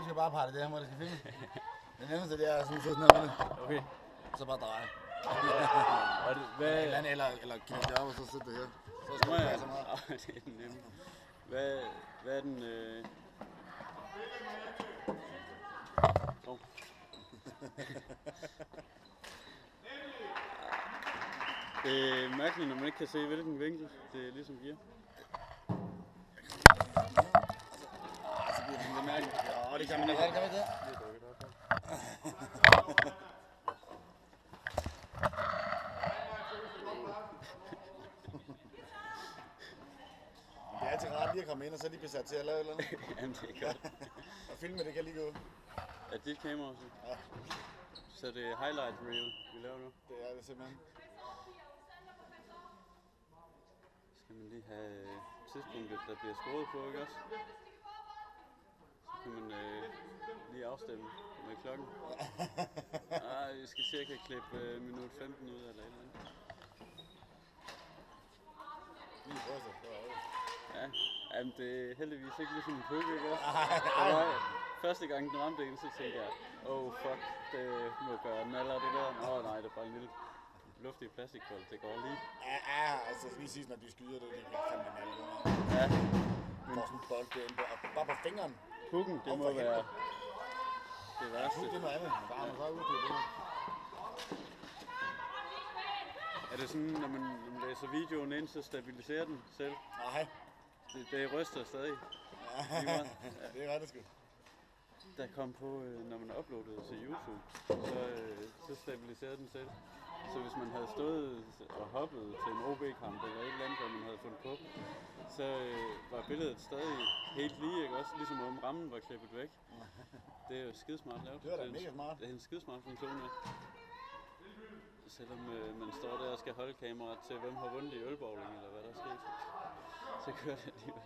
skal bare pege det her, hvor det skal filme. Det nemmeste, det er sådan sådan her. Okay. Så bare dreje. Og det, hvad... Eller knække det op, og så sidde det her. Så skal det være så meget. Det er den nemme. Hvad er den... Oh. Det er mærkeligt, når man ikke kan se, hvilken vinkel det ligesom giver. Så bliver det mærkeligt. Ja, det kan man ikke. Kan man det? Det er altid rart lige at komme ind, og så lige besat til at lave et eller andet. Jamen, det er godt. Og filme det kan lige gå. Er dit kamera også? Ja. Så det er highlight reel, vi laver nu? Det er det simpelthen. Skal man lige have tidspunktet, der bliver skåret på, ikke også? Så kan man lige afstemme med klokken. Vi skal cirka klippe minut 15 ud eller et eller andet. Lige første. Ja, jamen det er heldigvis ikke ligesom en puk, ikke også? Første gang den ramte en, så tænkte jeg, fuck, det må gøre naller det der. Nej, det er bare en lille luftig plastikbold, det går lige. Ja, altså lige sidst, når de skyder det, det kan fandme nalle. Ja. Får sådan en bold derinde på, bare på fingeren. Pukken, det må være det værste. Det er noget andet, der er man så ude til det. Er det sådan, når man læser videoen ind, så stabiliserer den selv? Nej. Det ryster stadig. Ja, det er ret sgu. Der kom på, når man uploadede til YouTube, så stabiliserede den selv. Så hvis man havde stået og hoppet til en OB-kamp eller et eller andet, hvor man havde fundet på, så var billedet stadig helt lige, ikke også? Ligesom om rammen var klippet væk. Det er jo skidesmart lavet. Det var da mega smart. Det er en skidesmart funktion, ja. Selvom man står der og skal holde kameraet til, hvem har vundet i ølbowling, eller hvad der er sket, så kører det alligevel.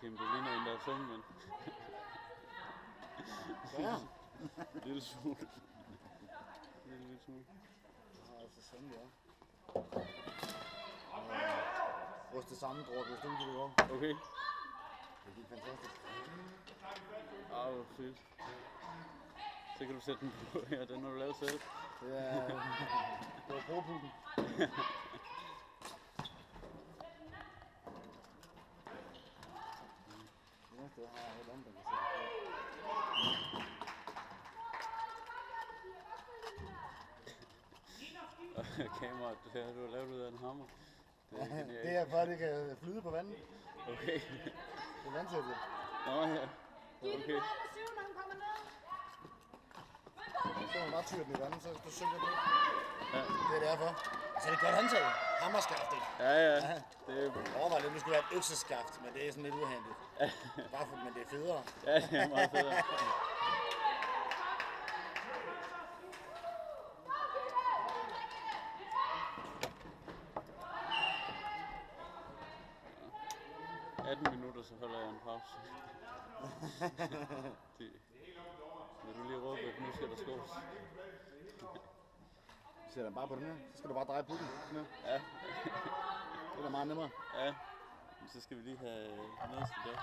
Kim, det ligner en, der er tung, men... Ja. Lille smule. Lille smule. Ja, så sådan, ja. Ryste sammendrag, hvis du ikke går. Okay. Det gik fantastisk. Hvor fedt. Så kan du sætte den på her, den har du lavet selv. Ja, det var bropukken. Det har jeg helt andet, der kan sætte på. Kameraet, det har du lavet ud af en hammer. Det er for, at det kan flyde på vandet. Okay. Det er vandtættet. Nå ja. Okay. Så kan man bare tyre den i vandet, så synker det. Ja. Det er derfor. Så er det godt håndtag. Hammerskaft, ikke? Ja. Det er... Overvej lidt, det skulle være et økseskaft, men det er sådan lidt uhandigt. Bare for, men det er federe. Ja, det er meget federe. Minutter, så holder jeg en pause. Når du lige råber, at nu skal der skås. Sætter den bare på den her, så skal du bare dreje pukken. Ja. Det er meget nemmere. Ja. Så skal vi lige have noget til det.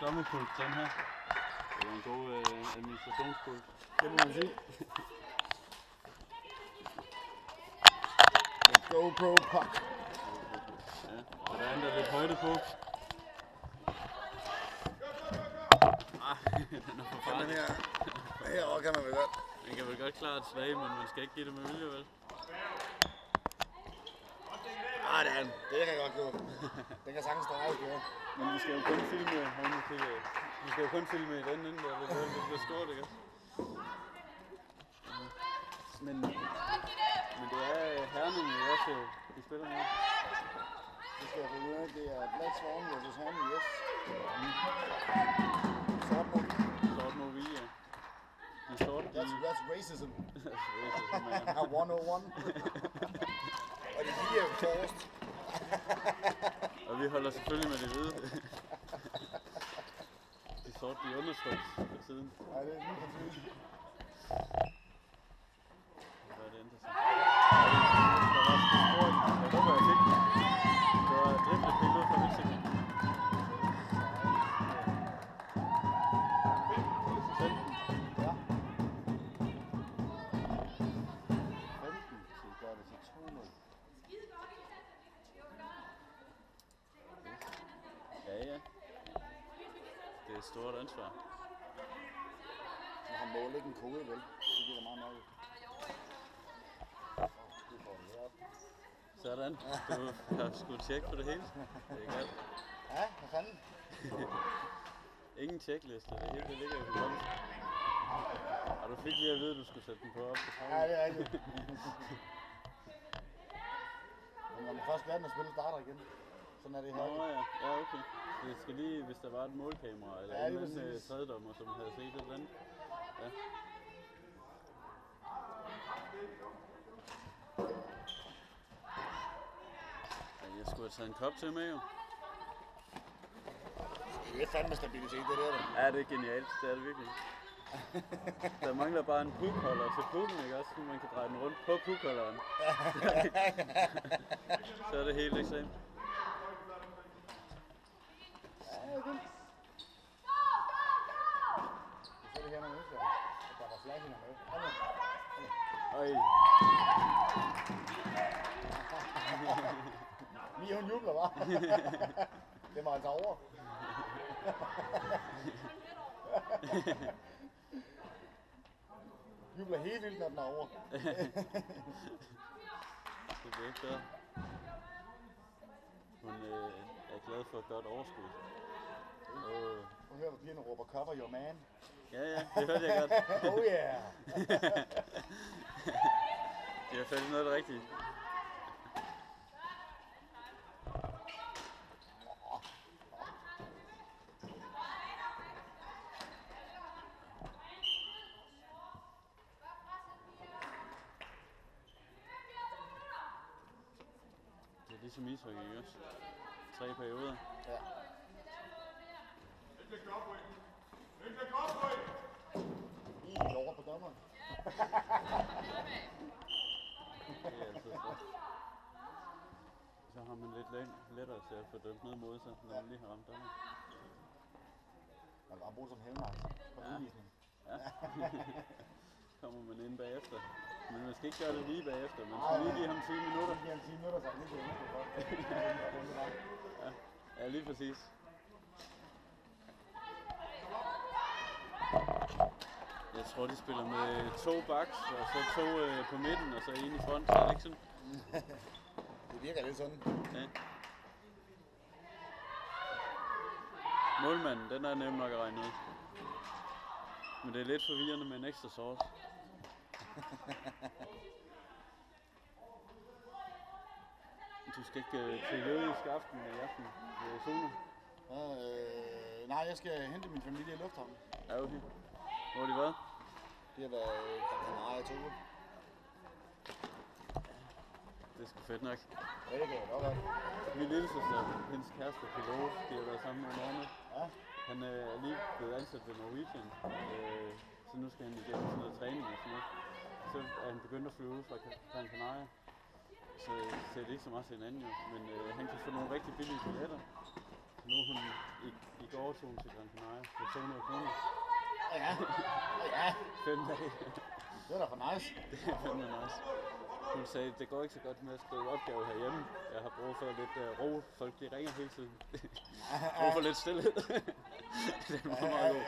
Lommepult, den her. Det er en god administrationspult. Det må man sige. The GoPro Puck. Ja, og der er endda lidt højde på. Den er for farlig. Den herovre kan man vel godt. Den kan vel godt klare et slag, men man skal ikke give det med vilje, vel? Det er den. Det kan godt gå. Den kan sagtens dreje, det. Men vi skal jo kun filme herinde til vi skal jo kun filme i den ende der, det bliver stort, ikke? Men det er Herning også, de spiller med. Det skal jeg få ud af. Det er Black Swan versus Herning, yes. Sort Movie, ja. De sorte, That's racism. That's racism, man. 101. Og de lige er forrest. Og vi holder selvfølgelig med det hvide. De sorte, de undertrykt på siden. Nej, det er lige præcis. Hvad er det endte sig? Der var sgu scoring. Jeg håber, jeg fik den. Det var driblet pille ud fra Mexico. 15. Ja. 15, så gør det til 2-0. Ja. Det er et stort ansvar. Jeg har målet ikke en kode, vel? Det giver da meget nok. Sådan. Du har sgu tjek på det hele. Det er godt. Ja, hvad fanden? Ingen checkliste. Det hele det ligger i hukommelsen. Og du fik lige at vide, at du skulle sætte den på op. Ja, det er rigtigt. Men når man først lærer den at spille, starter igen. Sådan er det her. Nå ja, ja okay. Det skal lige, hvis der var et målkamera eller en anden tredjedommer, som havde set et eller andet. Ja. Jeg skulle have taget en kop til med jo. Det er fandme stabilitet, det der. Ja, det er genialt. Det er det virkelig. Der mangler bare en pukholder til pukken, ikke også? Så man kan dreje den rundt på pukholderen. Så er det helt ekstremt. Ja, okay. Så er det her med udfærd. Der var flashing med. Øj. Mia, hun jubler, hva'? Det var altså over. Jubler helt vildt, når den er over. Det bliver ikke bedre. Hun er glad for et godt overskud. Nu hører du pigerne råber, cover your man. Ja, det hørte jeg godt. Oh yeah! Det er faktisk noget af det rigtige. Det er ligesom ishockey, ikke også? 3 perioder. Ja. I over på dommeren. Det er altid så. Så har man lidt lettere til at få dømt ned mod sig, når man lige har ramt dommeren. Man kan bare bruge som helmaks på udvisning. Ja. Kommer man ind bagefter. Men man skal ikke gøre det lige bagefter. Man skal lige give ham 10 minutter. Give ham 10 minutter, så han ikke kan huske for. Ja, lige præcis. Jeg tror, de spiller med 2 backs, og så 2 på midten, og så 1 i front. Er det ikke sådan? Det virker lidt sådan. Ja. Målmanden, den er nem nok at regne ud. Men det er lidt forvirrende med en ekstra sauce. Du skal ikke til jødisk aften i aften ved Sune? Nej, jeg skal hente min familie i lufthavnen. Ja, okay. Hvor har de været? Det har været Gran Canaria 2. Det er sgu fedt nok. Ja, det kan jeg godt være. Min lillesøster, hendes kæreste pilot, de har været sammen med en måned. Ja. Han er lige blevet ansat ved Norwegian, så nu skal han igennem sådan noget træning og sådan noget. Så er han begyndt at flyve ud fra Gran Canaria. Så ser det ikke så meget til hinanden jo, men han kan få nogle rigtig billige billetter. Så nu hun i går tog hun til Gran Canaria for 200 kroner. Ja. Ja. 5 dage. Det er da for nice. Det er fandme nice. Hun sagde, det går ikke så godt med at skrive opgave herhjemme. Jeg har brug for lidt ro. Folk de ringer hele tiden. Brug for lidt stillhed. Det er meget god.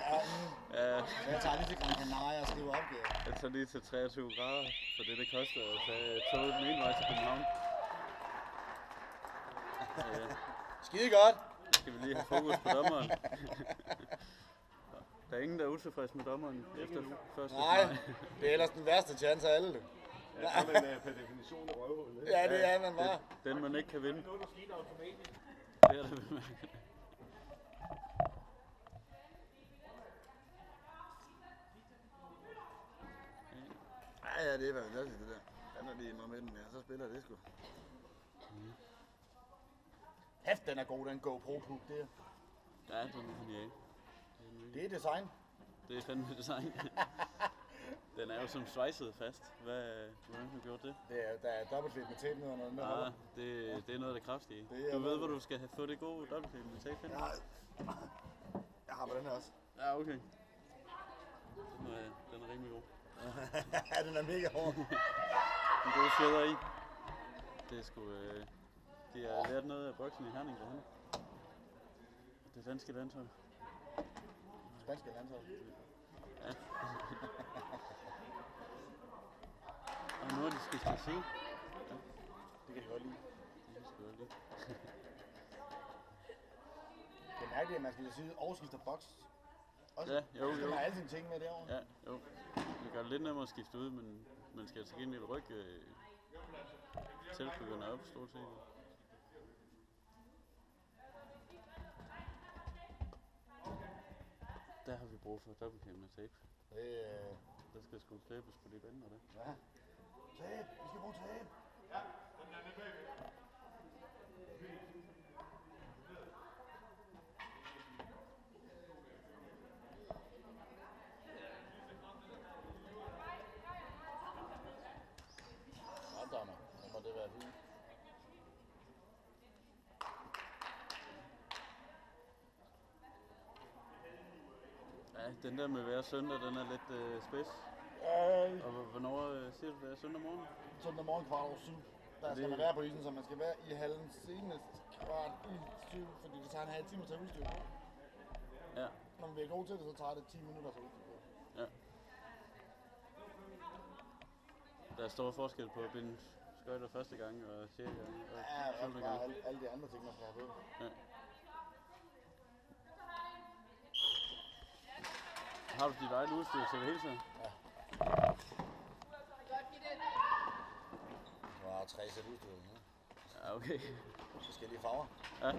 Ja. Jeg tager lige til Gran Canaria og skriver opgave. Jeg tager lige til 23 grader, for det koster at tage toget den ene vej til København. Skide godt. Så skal vi lige have fokus på dommeren. Der er ingen, der er utilfreds med dommeren efter første. Nej, det er ellers den værste chance af alle. Ja, så er man per definition et røvhul. Ikke? Ja, det er man bare. Den man ikke kan vinde. Noget, der skete automatisk. Det er det bemærket. Ja, det er hvad det der. Han er lige med den, ja, så spiller det sgu. Hæft, den er god, den GoPro-plug der. Ja, den er genial. Det er design. Det er fandme design. Den er jo som svejset fast. Hvordan har du gjort det? Der er dobbeltklip med tape ned og noget. Ah, det er noget af det kraftige. Du ved, hvor du skal have fået det gode dobbeltklip med tape hen? Jeg har på den her også. Ja, okay. Den er rimelig god. Ja, den er mega hård. En god fjeder i. Det er sgu... De har lært noget af boksen i Herning derhen. Det danske landshold. Spanske landshold. Ja. Og nu har de skiftet side. Ja. Det kan jeg godt lide. Det kan jeg godt lide. Det er mærkeligt, at man skal sige og skifter boks. Også, Ja, jo. man har altid ting med derovre. Ja, jo. Det gør det lidt nemmere at skifte ud, men man skal altså gengæld rykke tilbyggerne op stort set. Der har vi brug for dobbeltkæm med tape. Der skal sgu klæbes på de bænder der. Ja. Tape! Vi skal bruge tape! Dommer. Så må det være fint. Ja, den der med hver søndag, den er lidt spids. Og hvornår siger du det er søndag morgen? Søndag morgen 7:15. Der skal man være på isen, så man skal være i hallen senest 7:15, fordi det tager en halv time at tage udstyr på. Ja. Når vi er gode til det, så tager det 10 minutter at tage udstyr på. Ja. Der er stor forskel på at binde skøjter første gang og tredje gang og Ja, gang. alle de andre ting, man skal have på. Ja. Har du dit eget udstyr til det hele tiden? Ja. Du har 3 sæt udstyr. Ja, okay. Forskellige farver. Ja.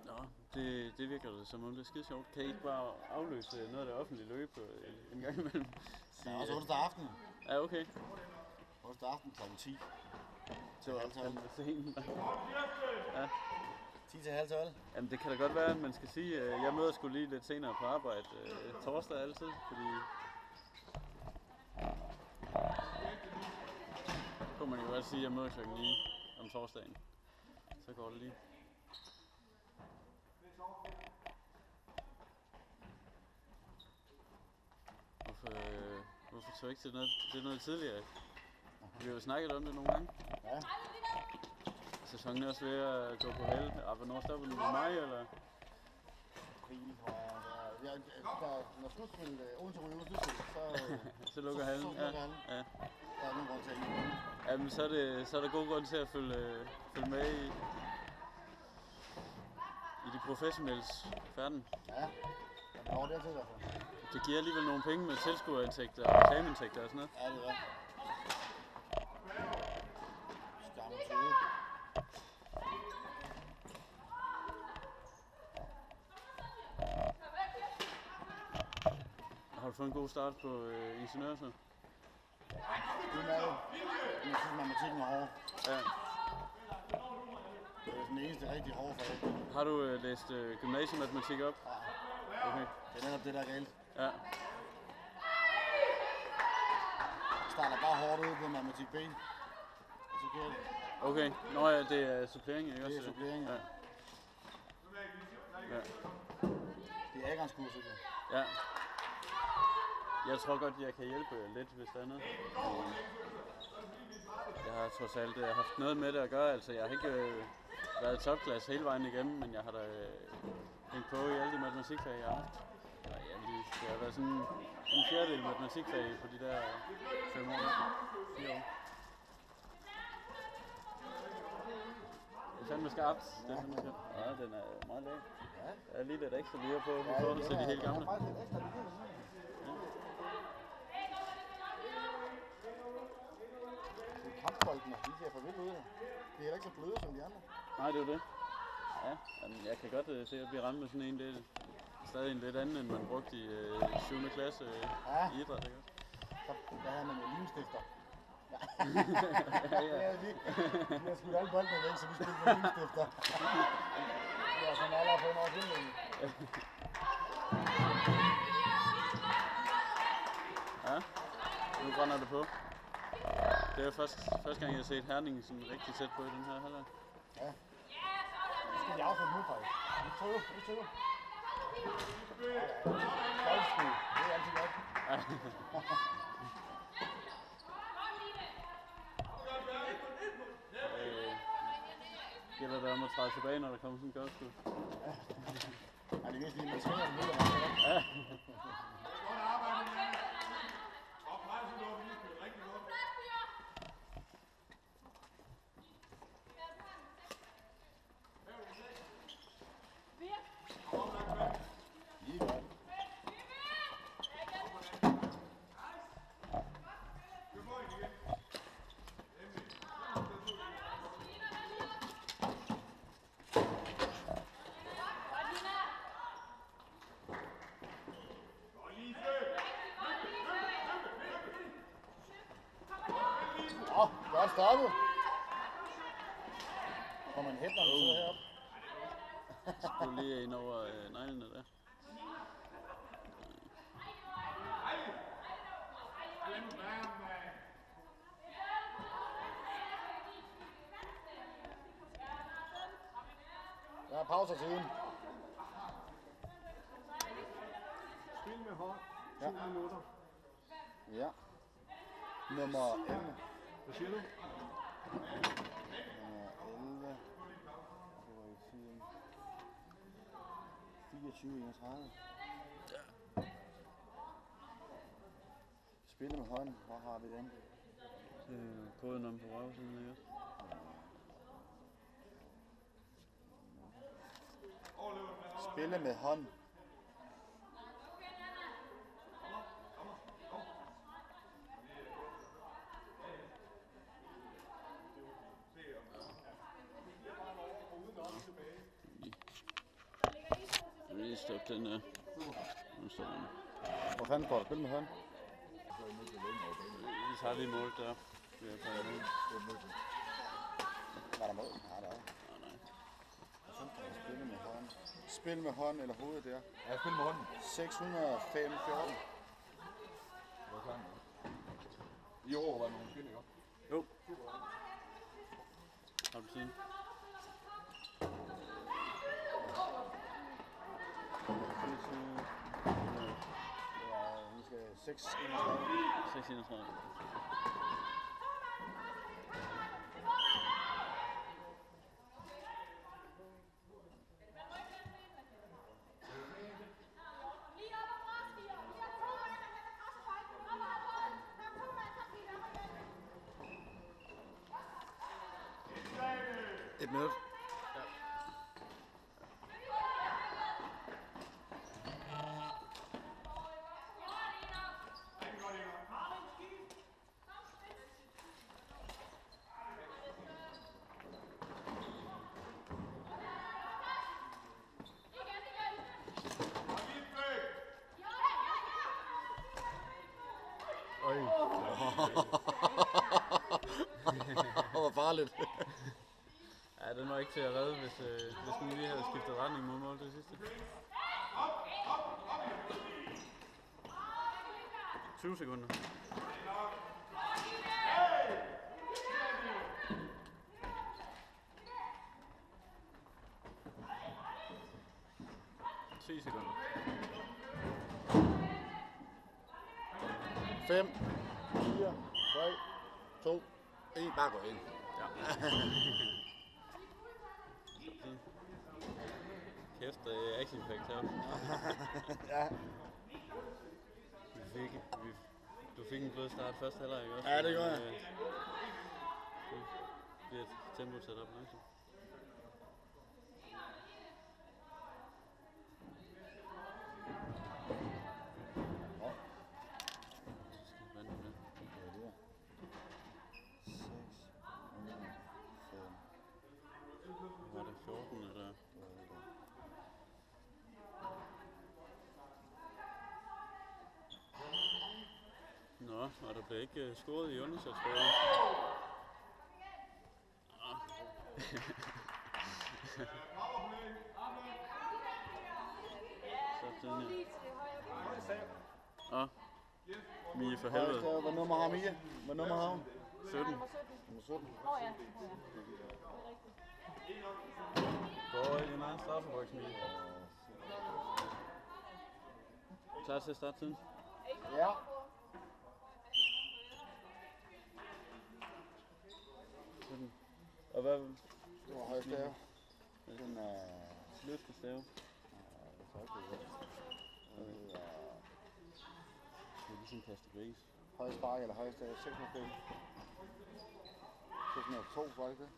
Nå, det virker det som om det er skide sjovt. Kan I ikke bare afløse noget af det offentlige løb en gang imellem? Der er også onsdag aften. Ja, okay. Onsdag aften kl. 10. Det var fandme sent. Ja. 10 til halv 12. Jamen det kan da godt være, at man skal sige, at jeg møder sgu lige lidt senere på arbejde torsdag altid, fordi så kunne man jo godt sige, at jeg møder klokken 9 om torsdagen. Så går det lige. Hvorfor tog jeg ikke til noget? Det er noget tidligere. Vi har jo snakket om det nogle gange. Ja. Sæsonen er også ved at gå på held. Hvornår stopper den? I maj, eller? April, tror jeg. Når slutspil, Odense ryger ud slutspil, så lukker hallen. Så lukker hallen. Ja. Der er ingen grund til at ikke. Jamen, så er der god grund til at følge med i de professionelles færden. Ja, men over dertil i hvert fald. Det giver alligevel nogle penge med tilskuerindtægter og reklameindtægter og sådan noget. Ja, det er det. Skammen til. Har du fået en god start på ingeniør så? Det er det. Jeg synes, matematikken er hård. Ja. Det er den eneste rigtig hårde fag. Har du læst gymnasiematematik op? Ja. Okay. Det er netop det, der er galt. Ja. Jeg starter bare hårdt ud på matematik B. Og så kører det. Okay. Nå ja, det er supplering, ikke også? Det er supplering, ja. Ja. Det er adgangskurset. Ja. Jeg tror godt, jeg kan hjælpe lidt, hvis der er noget. Jeg har trods alt haft noget med det at gøre. Altså, jeg har ikke været topklasse hele vejen igennem, men jeg har da hængt på i alle de matematikfag, jeg har haft. Det har været sådan en fjerdedel matematikfag på de der 5 år. 4 år. Det er fandme skarpt. Det er fandme skarpt. Ja, den er meget meget lag. Ja. Der er lige lidt ekstra lige på i forhold til de helt gamle. Der er faktisk lidt ekstra lige på. Det er kampboldene, de ser for vildt ud. De er heller ikke så bløde som de andre. Nej, det er jo det. Ja, jamen, jeg kan godt se at blive ramt med sådan en. Det er stadig en lidt anden, end man brugte i 7. klasse i idræt, ikke? Der havde man jo limstifter. Ja. Vi har skudt alle boldene væk, så vi spillede med limstifter. Det var sådan alle på en år siden. Ja, nu brænder det på. Det er første gang, jeg har set Herning sådan rigtig tæt på i den her halvleg. Ja. Nu skal de afslutte nu, faktisk. Vi tøver. Boldskud, det er altid godt. Gælder det om at træde tilbage, når der kommer sådan en godt skud? Ja, det er mest lige, man svinger den ud af mig. Ja. Godt stoppet. Får man hætter, når man sidder heroppe. Skulle lige ind over neglene der. Der er pauser til ugen. Spil med hånd. 7 minutter. Ja. Nummer 11. Hvad siger du? Nummer 11. Det var i 24-31. Spille med hånden. Hvor har vi den? Koden om på røvsiden, ikke? Spille med hånd. Lige stop den der. Nu står den. Hvor fanden står der? Spille med hånd. Vi tager lige mål der. Vi har taget mål. Var der mål? Nej, der er. Spille med hånd. Spil med hånd eller hovedet der. Ja, spil med hånden. 605-14. I år var der nogle spil, ikke? Jo. Har du siden? Vi skal 6-31. 631. Et minut. Oj. Det var farligt. Ja, den var ikke til at redde, hvis den lige havde skiftet retning mod mål det sidste. 20 sekunder. Sekunder. 5, 4, 3, 2, 1. Bare gå ind. Ja. Kæft, det er action packed her. Ja. Du fik en blød start første halvleg, ikke også? Ja, det gjorde jeg. Det bliver et tempo sat op langsomt. Nå, og der blev ikke scoret i undersøgsperioden. Sådan, ja. Og Mie for helvede. Hvad nummer har Mia? Hvad nummer har hun? 17. Nummer 17. Ja. Går i en egen straffeboks, Mie. Klar til at starte tiden? Ja. Sådan. Og hvad? Det var højst der. Den er... Løftestave. Det Det er ligesom kaste gris. højst spark eller højst 605. 602, var det ikke det?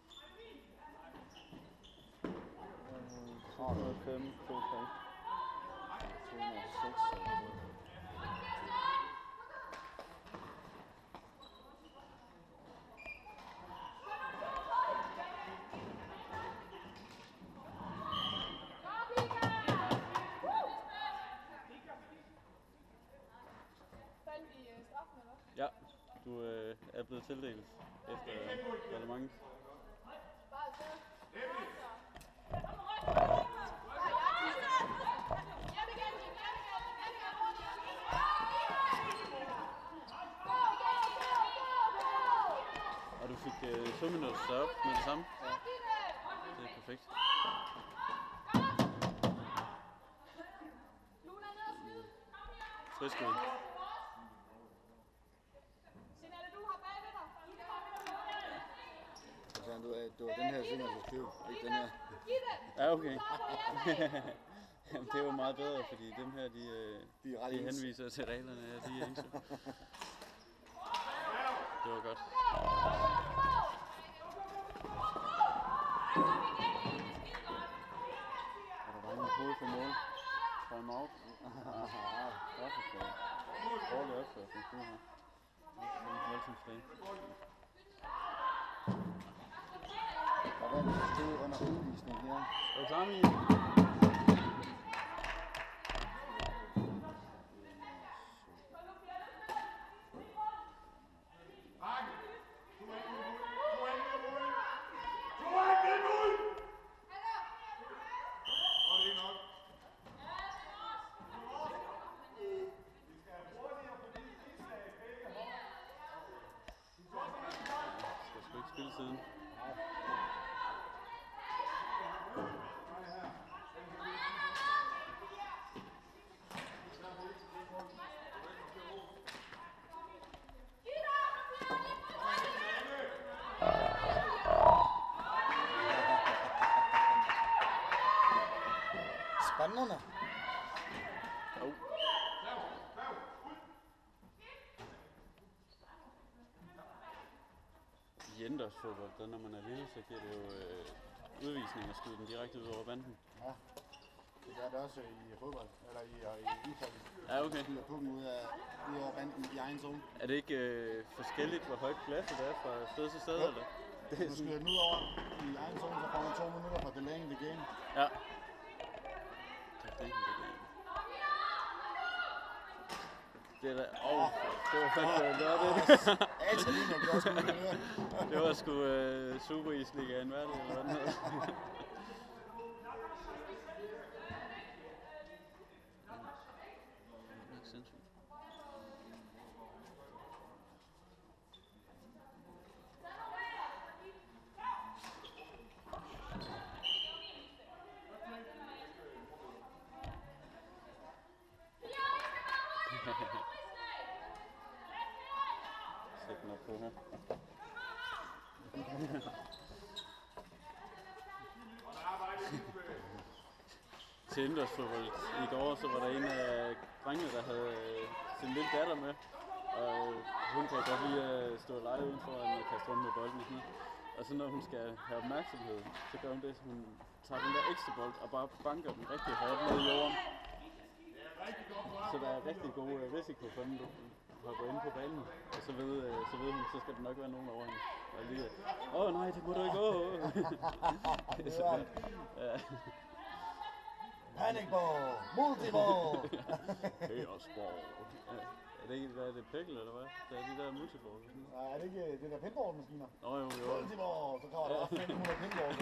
5, 2, 3. 206. Ja, du er blevet tildelt efter reglement. Og du fik 2 minutter stop med det samme? Ja. Det er perfekt. Frisk ud. Det var den her side, man skulle skrive, ikke den her. Ja, okay. Jamen, det var meget bedre, fordi dem her, de henviser til reglerne, ja, de er ens. Det var godt. Og der var ingen hoved for mål. Time out. Straffespark. Dårlig opførsel, sådan her. Voldsomt Der var en stod under udvisning her. Er du klar, Mie? Skal sgu ikke spille siden. Spændende. Oh. I indendørsfodbold, når man er lille, så giver det jo udvisning at skyde den direkte ud over banden. Ja. Det gør det også i fodbold, eller i ishockey. Ja, okay. Skyder pukken ud over banden i egen zone. Er det ikke forskelligt, hvor højt pladset er fra sted til sted, Jo. eller? Hvis du skyder den ud over i egen zone, så får man 2 minutter fra delaying the game. Ja. Det er da... det var fandme godt, det. Altalina gjorde sgu ikke mere. Det var sgu Super Isligaen, hvad er det, eller hvad den hedder? Sindssygt. Sæt den op på her. Til indendørsfodbold i går, så var der en af drengene, der havde sin lille datter med. Og hun kan godt lide at stå og lege udenfor og kaste rundt med bolden og sådan. Og så når hun skal have opmærksomhed, så gør hun det, så hun tager den der ekstra bold og bare banker den rigtig hårdt ned i jorden. Så der er rigtig god risiko for den, du hopper ind på banen. Og så ved hun, så skal der nok være nogen over hende. Og lige, nej, det må du ikke gå. Ja. Panikball! Multiball! Chaosball. Er det ikke, hvad er det, Pekkel eller hvad? Det er de der multiball. Nej, er det ikke det der pinball-maskiner? Nå jo. Multiball! Så kommer der 500 pinball.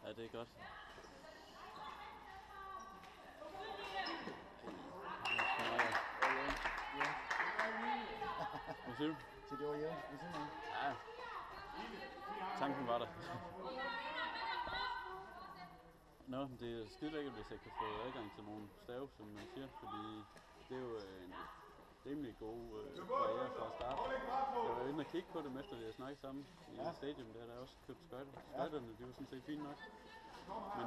Ja, det er godt. Hvad siger du? Så det var jævnt ved siden af. Ja. Tanken var der. Nå, det er skide lækkert, hvis jeg kan få adgang til nogle stave, som man siger, fordi det er jo en rimelig god barriere for at starte. Jeg var inde og kigge på dem, efter vi havde snakket sammen i stadion, der der også købt skøjter. Skøjterne, de var sådan set fine nok. Men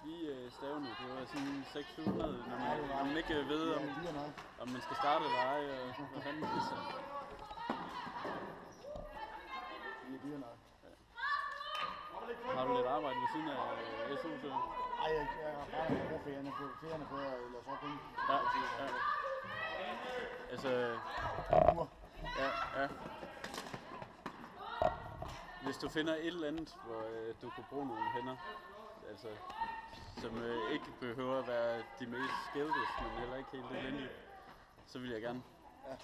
de stavene, det var sådan 600, når man ikke ved, om man skal starte eller ej, og hvad fanden det er. Det er dyre nok. Har du lidt arbejde ved siden af SU, så? Ej, jeg har bare brugt ferierne på at låse op ind. Ja. Altså... Ja. Hvis du finder et eller andet, hvor du kunne bruge nogle hænder, altså, som ikke behøver at være de mest skildes, men heller ikke helt nødvendige, så vil jeg gerne. Ja.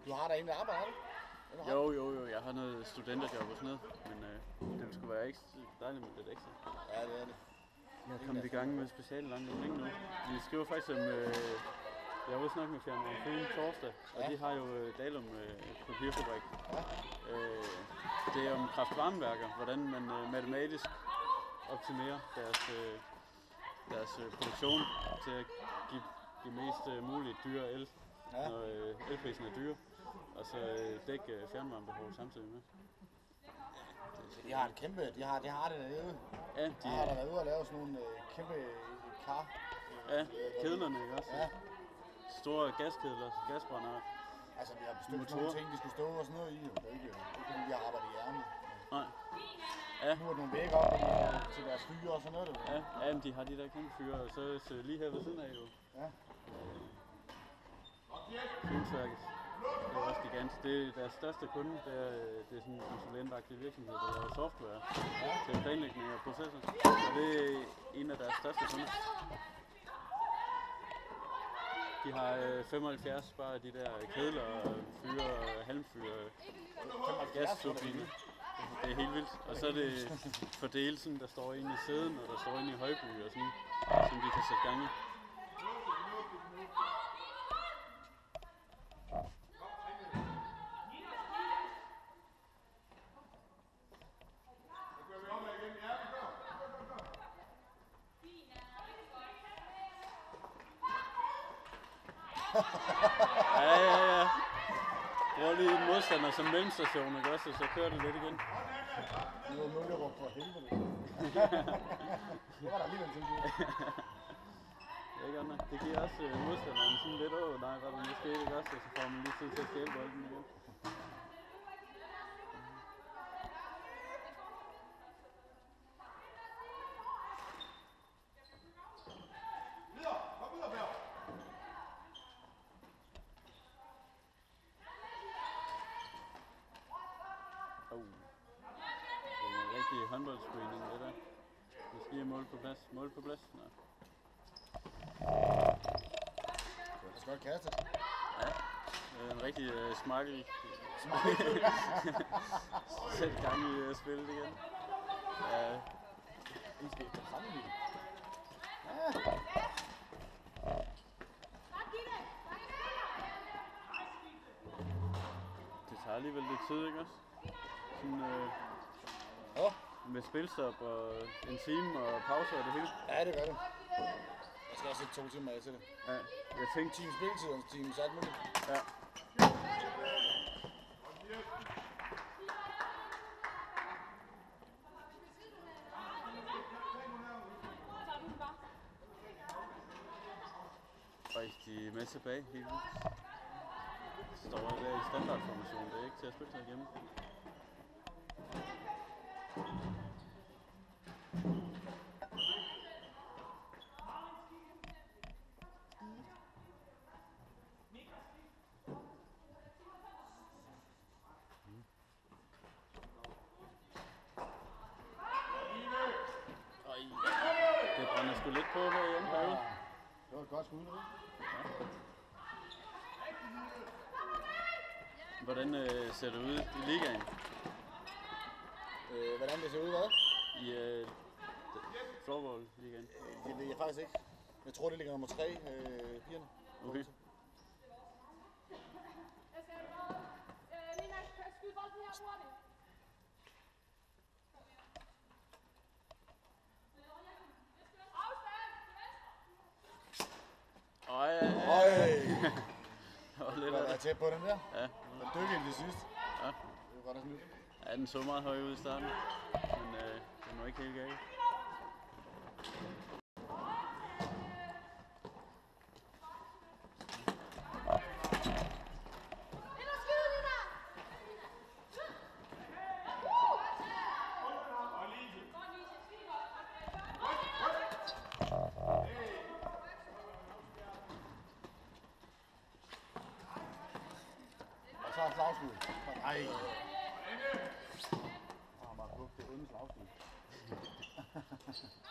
Du har da egentlig arbejde, har du? Jo, jeg har noget studenterjob og sådan noget, men det skulle være ekstra dejligt med lidt ekstra. Ja, det er det. Jeg er kommet i gang med speciallang længe nu. Vi skriver faktisk om, jeg var snakke med Fjerneren Fyn torsdag, og de har jo Dalum papirfabrik. Ja. Det er om kraftvarmeværker, hvordan man matematisk optimerer deres produktion til at give de mest mulige dyre el, når elprisen er dyre. Og så dække fjernvarmebehov samtidig med. De har et kæmpe, de har det dernede. Ja, de har der været ude og lave sådan nogle kæmpe kar. Ja, kedlerne, ikke også? Ja. Store gaskedler, gasbrændere. Altså vi har bestemt nogle ting, de skulle stå og sådan noget i. Det er ikke fordi vi har arbejdet i hjernen. Nej. Ja. Nu er der nogle vægge op til deres fyre og sådan noget. Ja, men de har de der kæmpe fyre, og så lige her ved siden af jo. Ja. Fynsværket. Det er også gigantisk. Det er deres største kunde. Det er sådan en konsulentagtig virksomhed, der laver software til planlægning af processer. Og det er en af deres største kunder. De har 75 bare af de der kedler, fyre, halmfyre, gasturbiner. Det er helt vildt. Og så er det fordelelsen, der står inde i sæden, og der står inde i Højby og sådan, som de kan sætte gang i. Ja. Bruger lige en modstander som mellemstation, ikke også? Så kører det lidt igen. Det var Møllerup for helvede. Det var der alligevel til. Det er godt nok. Det giver også modstanderen sådan lidt, nej, var det måske ikke også, og så får man lige tid til at stjæle bolden igen. Håndboldscreening, det der. Vi skal lige måle på plads. Måle på plads? Nå. Det skal godt kaste. Ja, det er en rigtig smakkel. Sæt gang i spillet igen. Ja. I skal efter samme lyd. Det tager alligevel lidt tid, ikke også? Sådan, med spilstop og en time og pause og det hele. Ja, det gør det. Jeg skal også sætte 2 timer af til det. Ja, jeg tænkte... Team spilletid og en time, så alt muligt. Ja. Og de er med tilbage helt vildt. Står der i standardformation, det er ikke til at spille sig igennem. sgu lidt på her i anden periode. Det var et godt skud, ikke? Hvordan ser det ud i ligaen? Hvordan det ser ud, hvad? I floorball-ligaen? Det ved jeg faktisk ikke. Jeg tror, det ligger nummer 3, pigerne. Okay. Øj. Det var tæt på den der. Ja. Den dykkede til sidst. Ja. Det var godt at snyde. Ja, den så meget høj ud i starten, men den var ikke helt galt. Og så er slagskud. Nej. Han var brugt det uden slagskud.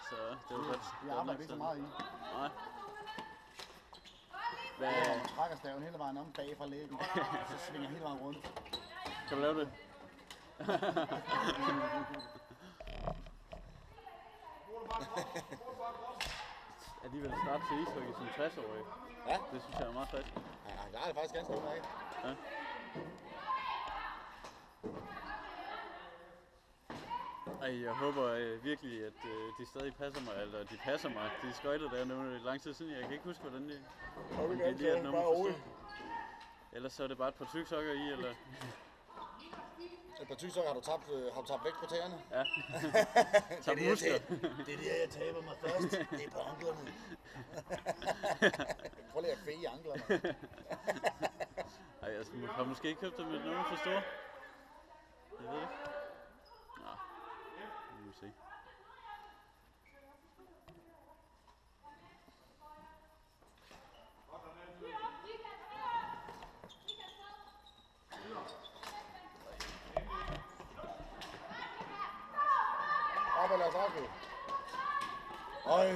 Så det var godt. Vi arbejder ikke så meget i. Nej. Hvad, Man trækker staven hele vejen om bag fra lægen. Så svinger hele vejen rundt. kan du lave det? Alligevel starte til ishockey som 60-årig. Ja. Det synes jeg er meget fedt. Ja, der er det faktisk ganske udmærket. Ja. Ej, jeg håber virkelig, at de stadig passer mig, eller de passer mig. De skøjter der nu lang tid siden. Jeg kan ikke huske, hvordan det Og vi det er kan lige et ikke nummer bare forstå. roligt. Ellers så er det bare et par tyksokker i, eller... Et par tysokker har du tabt vægt på tæerne. Ja. Tag muskler. Det er der, jeg taber mig først. Det er på anklerne. Prøv lige at fæge anklerne. Ej, jeg har måske ikke købt dem med nummer for store. Jeg ved ikke. Nå, vi må se. Op og lad os afslutte. Øj.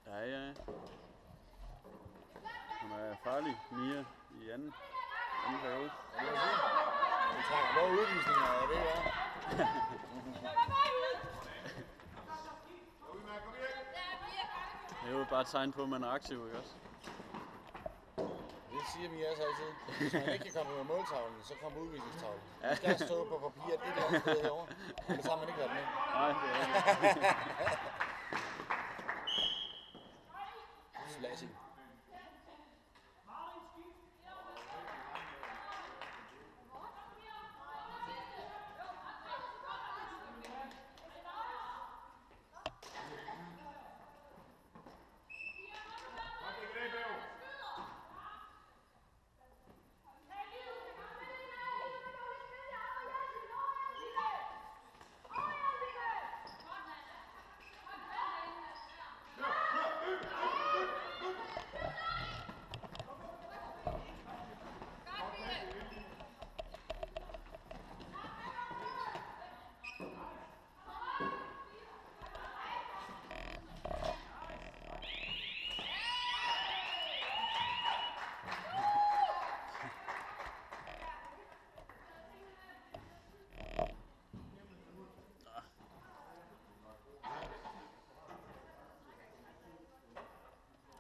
Ja. Hun er farlig, Mia, i anden periode. Det vil jeg sige. Vi trækker både udvisninger, og det er. Det er jo bare et tegn på, at man er aktiv, ikke også? Det siger vi også altid. Hvis man ikke kan komme på måltavlen, så kommer udvisningstavlen. Vi skal stå på papiret et eller andet sted herovre. Men så har man ikke været med. Nej, det er ikke. Slashing.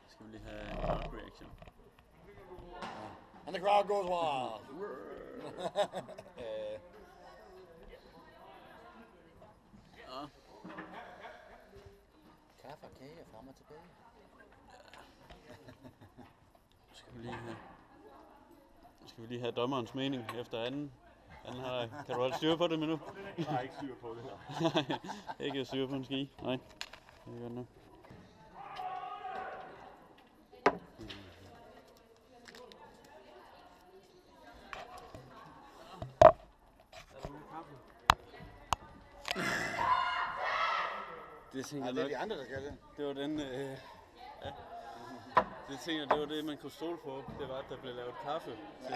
Skal vi lige have crowd reaction. And the crowd goes wild. Ja. Kaffe og kage frem og tilbage. Skal vi lige have dommerens mening efter anden halvleg. Kan du holde styr på det med nu? Jeg har ikke styr på det her. Nej, ikke styr på en ski. Nej, det er godt nok. Det tænker Nej, jeg det er nok. de andre, der skal det. Det var den, ja. Det tænker det var det, man kunne stole på. Det var, at der blev lavet kaffe til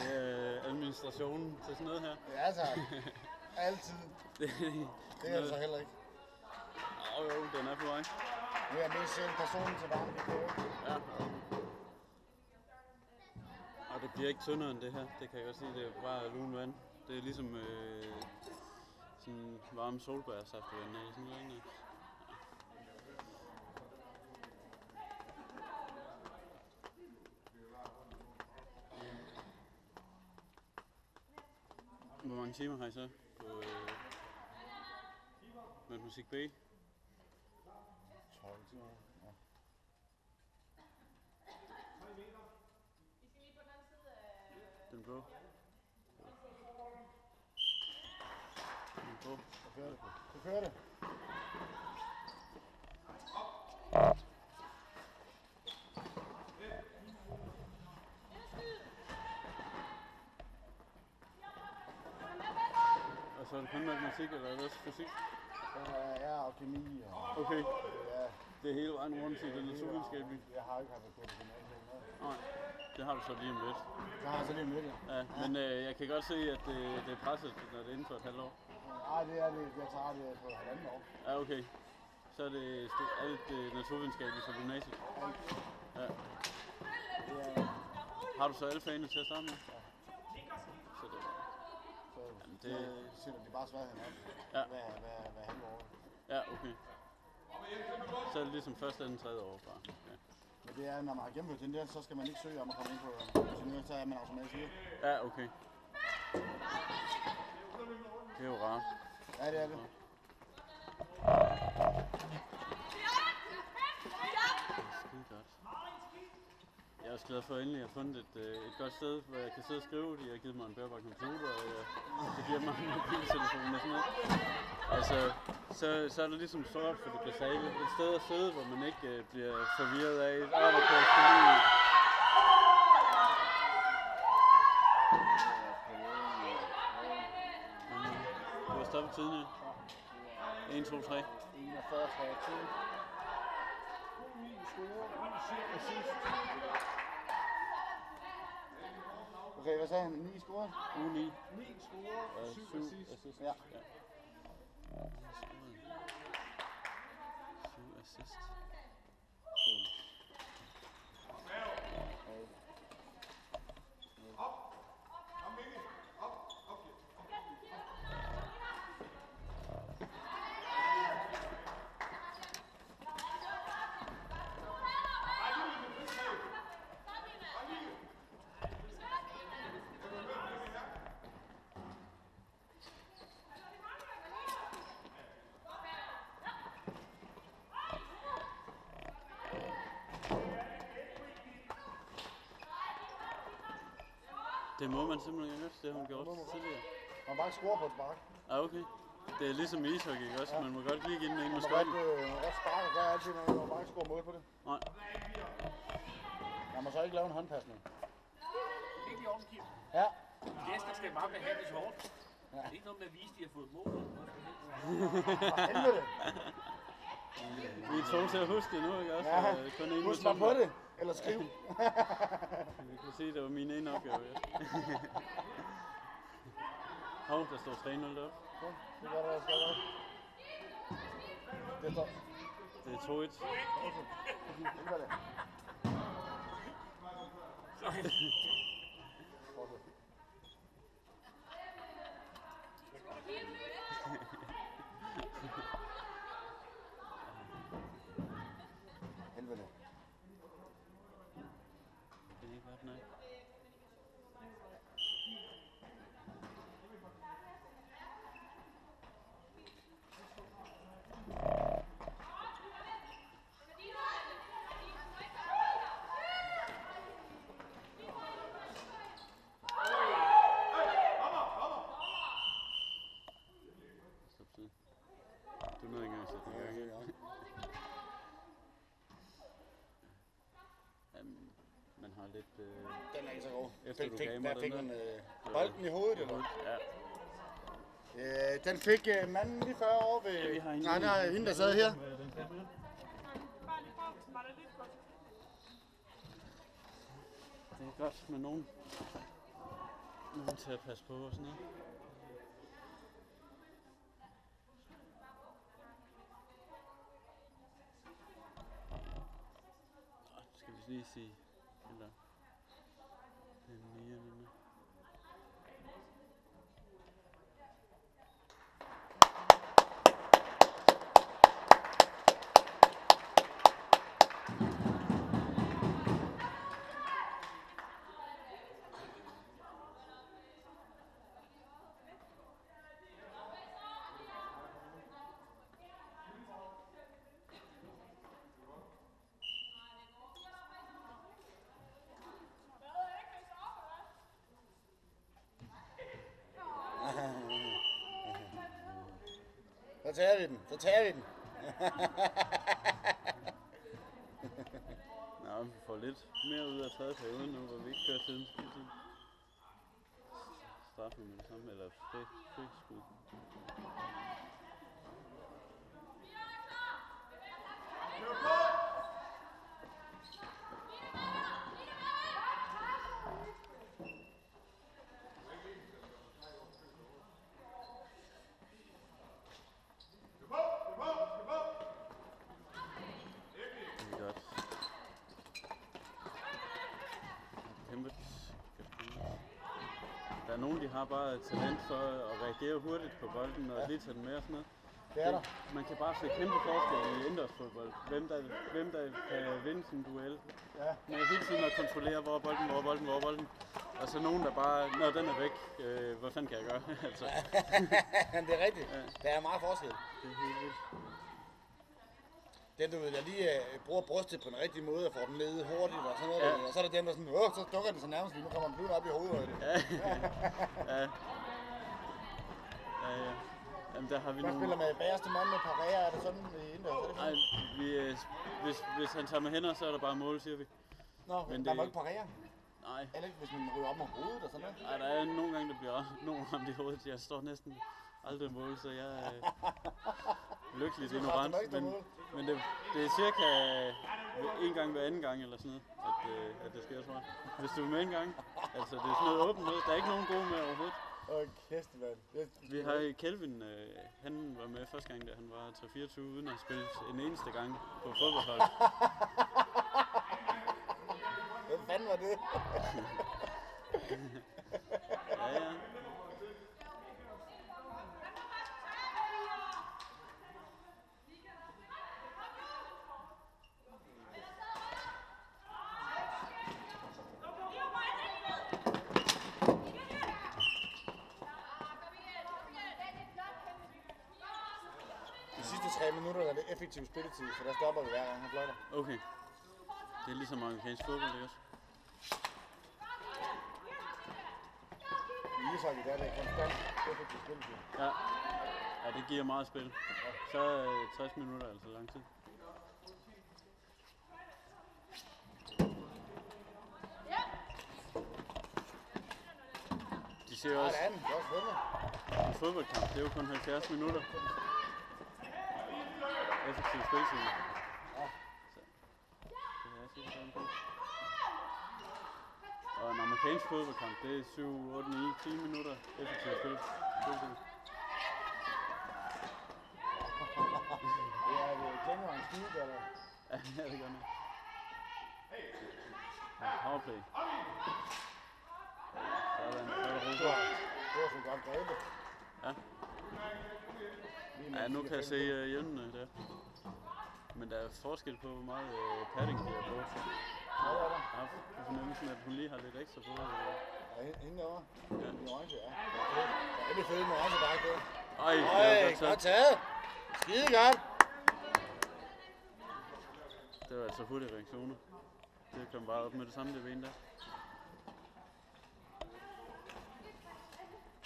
administrationen til sådan noget her. Ja, tak. Altid. Det er det så heller ikke. Jo, den er på vej. Nu er jeg mest selv personen til varme, det kan ikke. Ja. Og det bliver ikke tyndere end det her, det kan jeg godt sige. Det er bare lun vand. Det er ligesom sådan varme solbærsaftevand eller sådan noget. Ja. Hvor mange timer har I så på matematik B? 12 timer. Ja. Den blå. Den blå. Så kører det. Og så er det kun matematik, eller er det også fysik? Ja, og kemi. Og... Okay. Ja. Det er hele vejen rundt til det naturvidenskabelige. Jeg har ikke haft det på gymnasiet. Nej, det har du så lige om lidt. Det har jeg så lige om lidt, ja. Ja, men jeg kan godt se, at det er presset, når det er inden for et halvt år. Nej, det er det. Jeg tager det på halvandet år. Ja, okay. Så er det alt naturvidenskabeligt for gymnasiet. Ja. Ja. Har du så alle fagene til at starte med? Ja. Så det Så sætter de bare sværheden op. Ja. Hver halve år. Ja, okay. Så er det ligesom første, anden, tredje år bare. Ja. Men det er, når man har gennemført den der, så skal man ikke søge om at komme ind på ingeniør, så er man automatisk ude. Ja, okay. Det er jo rart. Ja, det er det. Skide godt. Jeg er også glad for at endelig at have fundet et godt sted, hvor jeg kan sidde og skrive. De har givet mig en bærbar computer, og det giver mig en mobiltelefon og sådan noget. Altså, så er det ligesom sort for det basale. Et sted at sidde, hvor man ikke bliver forvirret af, der kan jeg lige... Du har stoppet tiden, ja. 1, 2, 3. 41, 23. Okay, hvad sagde han? 9 scorer? 9. 9 scorer, 7 assist. Ja. 7 assist. Det må man simpelthen godt, det har hun gjort tidligere. Man må bare ikke score på et spark. Ah, okay. Det er ligesom i ishockey, ikke også? Ja. Man må godt lige give den ind med Man må skøjten. godt sparke og gøre altid, men man må bare ikke score mål på det. Nej. Man må så ikke lave en håndpasning. Ikke i orden, Kim. Ja. Gæster skal bare behandles hårdt. Ja. Det er ikke noget med at vise, at de har fået mål. For helvede. Vi er to til at huske det nu, ikke også? Ja. Kun en Husk mig på det, eller skriv. Vi kan sige, at det var min ene opgave, ja. Hov, der står 3-0 deroppe. Ja, det gør der, skal jeg. Det står. Det er 2-1. Det gør det. Helvede. Det er ikke godt, nej. Stop tid. Du nåede ikke engang at sætte den i gang. Man har lidt... Den er ikke så god. Efter du gav mig der fik den man der. bolden i hovedet, eller? Ja. Den fik manden lige 40 år ved... Ja, vi har hende. Nej, der er hende, der sad her. godt med nogen til at passe på og sådan noget. Skal vi lige sige, eller den mere. Så tager vi den, så tager vi den. Nå, vi får lidt mere ud af tredje periode nu, hvor vi ikke kører siden spilletid. Straffe med det samme, eller friskud. Der er nogen, de har bare et talent for at reagere hurtigt på bolden og lige tage den med og sådan noget. Det er der. Man kan bare se kæmpe forskel i indendørsfodbold. Hvem der kan vinde sin duel. Ja. Man hele tiden at kontrollere, hvor er bolden. Og så nogen, der bare, når den er væk, hvad fanden kan jeg gøre? Altså. Det er rigtigt. Ja. Der er meget forskel. Det er helt vildt. Den, du ved, der lige bruger brystet på den rigtige måde og får den ned hurtigt og sådan noget. Ja. Og så er der dem, der sådan, så dukker den så nærmest lige. Nu kommer den op i hovedet. Ja. Jamen, der har vi Man spiller med bagerste mand med parerer, er det sådan i indendørs? Nej, hvis han tager med hænder, så er der bare mål, siger vi. Nå, men der må ikke parerer. Nej. Eller ikke, hvis man ryger op med hovedet og sådan noget. Nej, der er nogle gange, der bliver også nogen ramt i hovedet. Jeg står næsten aldrig mål, så jeg er lykkeligt ignorant. Men det er cirka en gang hver anden gang eller sådan noget, at det sker, tror jeg. Hvis du er med en gang. Altså, det er sådan noget åbent noget. Der er ikke nogen gode med overhovedet. Kæft, mand. Vi har Kelvin, han var med første gang, da han var 3-24 uden at spille en eneste gang på fodboldhold. Hvad fanden var det? Ja. De sidste 3 minutter er det effektiv spilletid, for der stopper vi hver gang han fløjter. Okay. Det er ligesom amerikansk fodbold, det også. I ishockey, der er det konstant effektiv spilletid. Ja. Ja, det giver meget spil. Så 60 minutter, altså lang tid. De ser også, det er også spændende. En fodboldkamp, det er jo kun 70 minutter. Effektiv spilletid. Ja. Så det er sikkert sådan på. Og en amerikansk fodboldkamp, det er 7, 8, 9, 10 minutter effektiv spilletid. Det kender en skide, eller? Ja, det gør det. Powerplay. Sådan, så er der ro. Det var så godt grebet. Ja. Ja, nu kan jeg se hjemmene der. Men der er forskel på, hvor meget padding de har på. Ja, det er der. Jeg har fornemmelsen, at hun lige har lidt ekstra på. Ja, hende derovre. Ja. I orange, ja. Det er det fede med orange dragt, det. Ej, det var godt taget. Skide godt. Det var altså hurtige reaktioner. Det kom bare op med det samme, det ben der.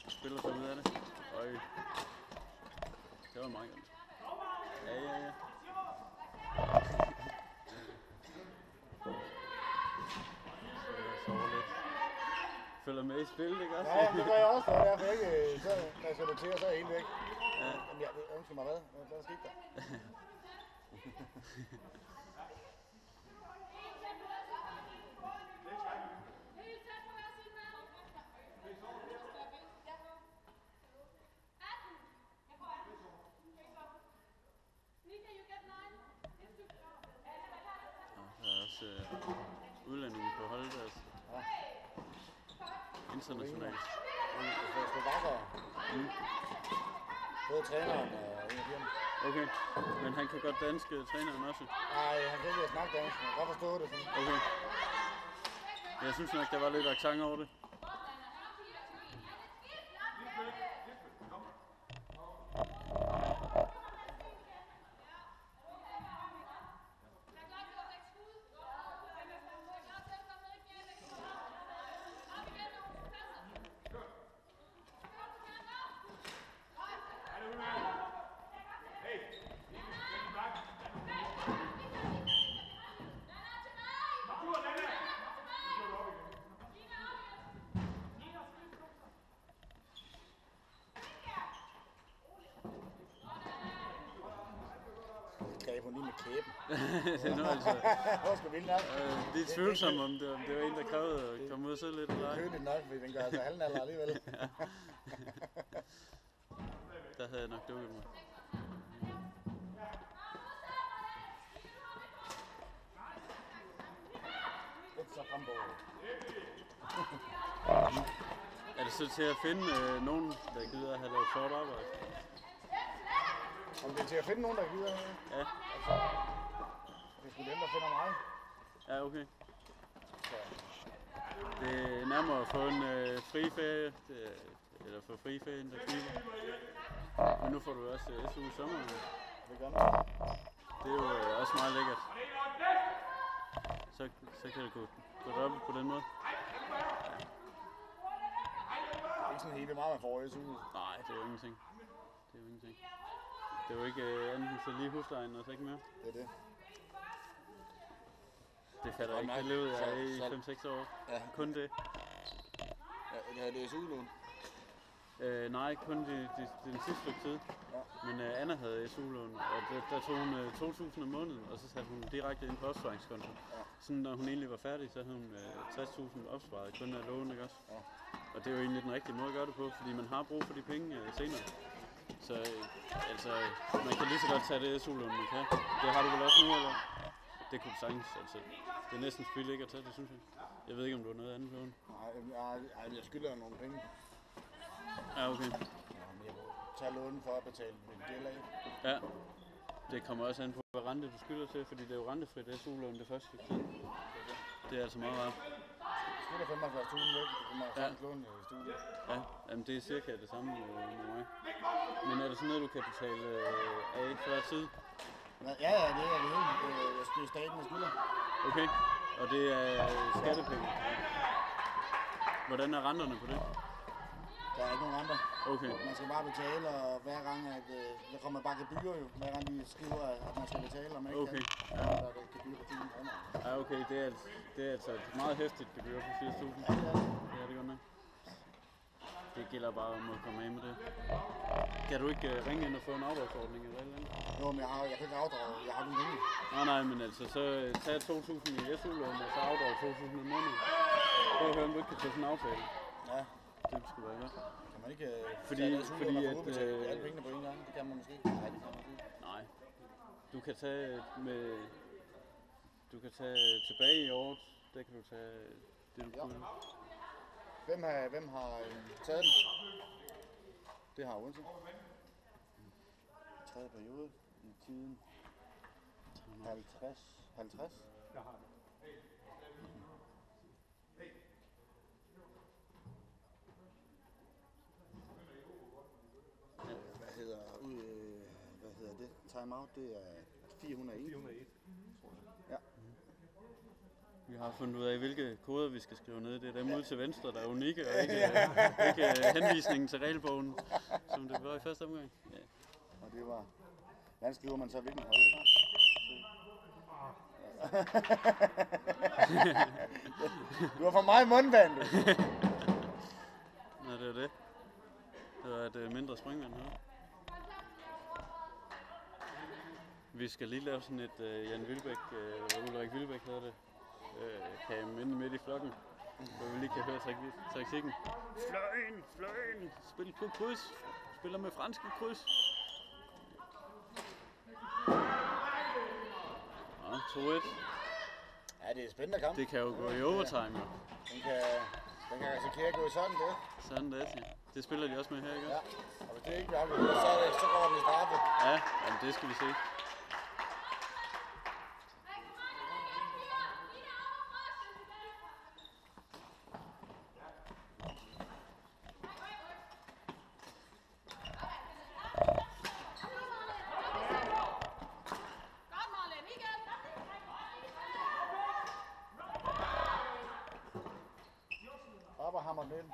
Spiller sig ud af det. Øj. Det var meget godt. Ja. Så lidt. Følger med i spillet, ikke også? Ja, det gør jeg også, og derfor ikke, så når jeg sætter til, så er jeg helt væk. Ja. Jamen, jeg ønsker mig hvad? Hvad skete der? masse udlændinge på holdet altså. Ja. Internationalt. Slovakker. Både træneren og en af dem. Okay, men han kan godt danske, træneren også? Nej, han kan ikke snakke dansk, men jeg kan godt forstå det. Sådan. Okay. Jeg synes nok, der var lidt accent over det. Greb hun lige med kæben. Det er nu altså. Hvor skal vi nok? Det er tvivlsomt om det var en, der krævede at komme ud og sidde lidt eller ej. Det er køligt nok, fordi den gør altså halvnalder alligevel. Der havde jeg nok dukket mig. Lidt så frem på. Er det så til at finde nogen, der gider at have lavet sort arbejde? Om det er til at finde nogen, der gider? Ja. Altså, det er sgu dem, der finder mig. Ja, okay. Så. Det er nærmere at få en fri ferie, eller få fri ferie, end der kniber. Men nu får du også SU i sommer. Det gør man. Det er jo også meget lækkert. Så kan det gå op på den måde. Det er ikke sådan helt vildt meget, man får SU. Nej, det er jo ingenting. Det er jo ingenting. Det er jo ikke enten så lige huslejen og så ikke mere. Det er det. Det fatter jeg ikke. Det levede jeg i 5-6 år. Ja. Kun det. Ja, det er SU-lån. Nej, kun den sidste stykke tid. Ja. Men Anna havde SU-lån, og der tog hun 2.000 om måneden, og så satte hun direkte ind på opsparingskonto. Ja. Sådan når hun egentlig var færdig, så havde hun 60.000 opsparet kun af lån, ikke også? Ja. Og det er jo egentlig den rigtige måde at gøre det på, fordi man har brug for de penge senere. Så altså, man kan lige så godt tage det SU-lån, man kan. Det har du vel også nu, eller? Det kunne sagtens, altså. Det er næsten spild ikke at tage det, synes jeg. Jeg ved ikke, om du har noget andet lån. Nej, jeg skylder nogle penge. Ja, okay. Ja, men jeg må tage lånen for at betale min gæld af. Ja. Det kommer også an på, hvad rente du skylder til, fordi det er jo rentefrit SU-lån det første stykke tid. Det er altså meget rart. Jeg skylder 75.000 væk, det må jeg låne i studiet. Ja, jamen det er cirka det samme med mig. Men er det sådan noget, du kan betale af før tid? Ja, det er det hele. Jeg skylder staten, jeg skylder. Okay, og det er skattepenge. Hvordan er renterne på det? Der er ikke nogen andre. Okay. Man skal bare betale, og hver gang, at der kommer bare gebyrer jo, hver gang de skriver, at man skal betale, og man ikke okay. kan. Ja. Der er det gebyr på 10.000 kroner. Ja, okay, det er altså et meget hæftigt gebyr på 80.000. Ja, det er det. Ja, det er godt nok. Det gælder bare om at komme af med det. Kan du ikke ringe ind og få en afdragsordning eller et eller andet? Jo, men jeg kan ikke afdrage, jeg har den penge. Nej, men altså, så tag 2.000 i SU-lån, og så afdrag 2.000 om måneden. Prøv at høre, om du ikke kan tage sådan en aftale. Ja. Det skulle være godt. Kan man ikke fordi at alle pengene på en gang? Det kan man måske ikke. Nej, det kan man ikke. Nej. Du kan tage tilbage i året. Der kan du tage det, du kunne. Hvem har taget den? Det har Odense. Tredje periode i tiden 50. Jeg har det. Hvad hedder det? Timeout, det er 401. 401. Ja. Vi har fundet ud af, hvilke koder vi skal skrive ned. Det er dem ude til venstre, der er unikke, og ikke henvisningen til regelbogen, som det var i første omgang. Ja. Og det var... Hvordan skriver man så, hvilken hold det var? Du har for meget mundvand, du. Nå, det er det. Det var et mindre springvand her. Vi skal lige lave sådan et Jan Wilbæk, Ulrik Wilbæk hedder det, cam inde midt i flokken, hvor vi lige kan høre taktikken. Fløjen, spil på kryds, spiller med franske kryds. Ja, 2-1. Ja, Ja, det er spændende kamp. Det kan jo gå i overtime, jo. Den kan risikere at gå i sådan det. Sådan det, ja. Det spiller de også med her, ikke? Ja, og hvis det ikke bliver afgjort, så går den i straffe. Ja, jamen det skal vi se. Op og hammer den ind.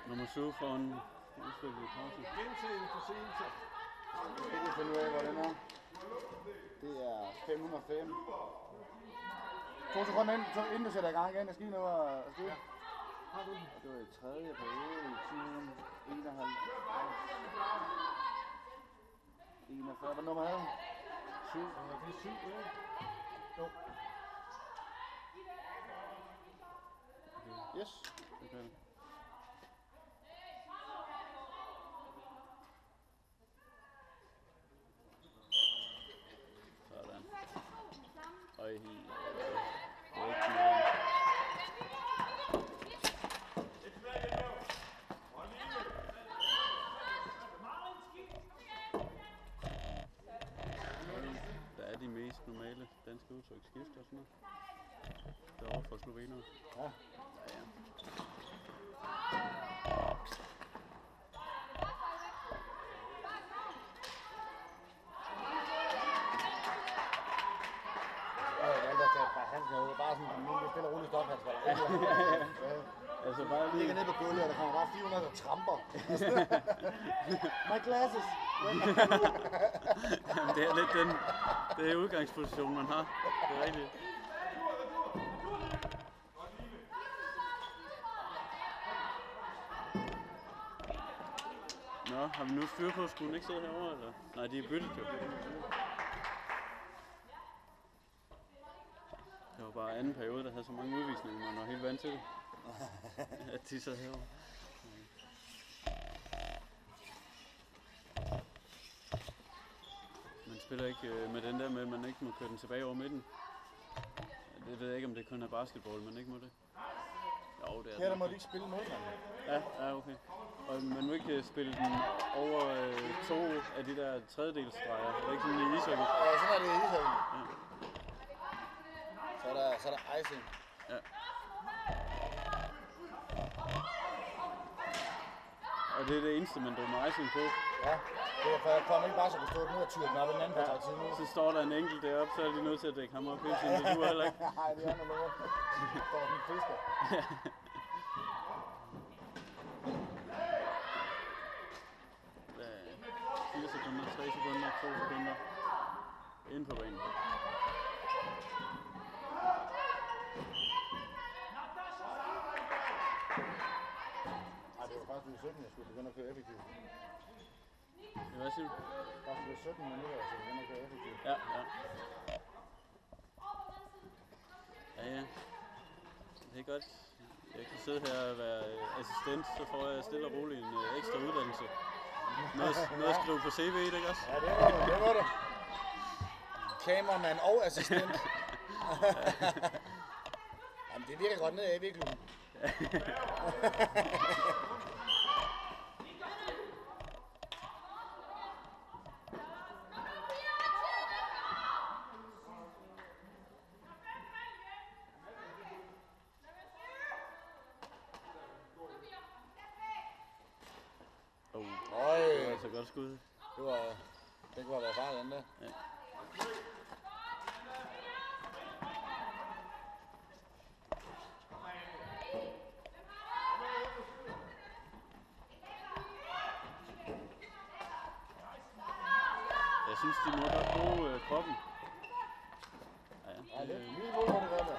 Nummer 7 for en udspillet pause. Gentagende forseelse. Nu skal vi finde ud af, hvor den er. Det er 505. 2 sekunder inden du sætter i gang igen. Jeg skal lige nå at styre. Har du den? Og det var i tredje periode i 2051. 41. Hvad nummer er det? 7. Det er 7, ikke? Jo. Yes. Okay. Sådan. Øj, det er ikke der er de mest normale danske udtryk, skift og sådan noget. Derovre fra Slovenien. Ja. Ja. Hansen er bare sådan en lille stille og rolig stofhandsker. Altså bare Jeg ligger lige... nede på gulvet, og der kommer bare 400 der tramper. My glasses. Jamen, det er lidt den... Det er udgangspositionen, man har. Det er rigtigt. Nå, har vi nu styr på, skulle den ikke sidde herovre, eller? Nej, de er byttet jo. Det var bare anden periode, der havde så mange udvisninger, man var helt vant til det. At de sad herovre. Man spiller ikke med den der med, at man ikke må køre den tilbage over midten. Det ved jeg ikke, om det kun er basketball, man ikke må det. Jo, det er Her der det. må de ikke spille målmanden. Ja, okay. Og man må ikke spille den over 2 af de der tredjedelsstreger. Det er ikke sådan i ishockey. Ja, sådan er det i ishockey. Ja. Så er der icing. Ja. Og det er det eneste, man dømmer icing på. Ja, det er for man ikke bare så kunne stå nu og tyre den op i den anden på tid nu. Så står der en enkelt deroppe, så er de nødt til at dække ham op hele tiden. Det duer heller ikke. Nej, det er noget lort. Der står sådan en fisker. Hvad? 4 sekunder, 3 sekunder, 2 sekunder. Inde på banen. Ej, det var faktisk ude 17, jeg skulle begynde at køre effektivt. Hvad siger du? Faktisk ude 17 minutter, så jeg begynde at køre effektivt. Ja, ja. Ja. Det er godt. Jeg kan sidde her og være assistent, så får jeg stille og roligt en ekstra uddannelse. Noget at skrive på CV, ikke også? Ja, det var det. Kameramand og assistent. Jamen, det virker godt ned i AV-klubben. Det var altså godt skud. Det kunne have været farligt, den der. Ja. Jeg synes, de må godt bruge kroppen. Ja, lidt lille mål må det være der.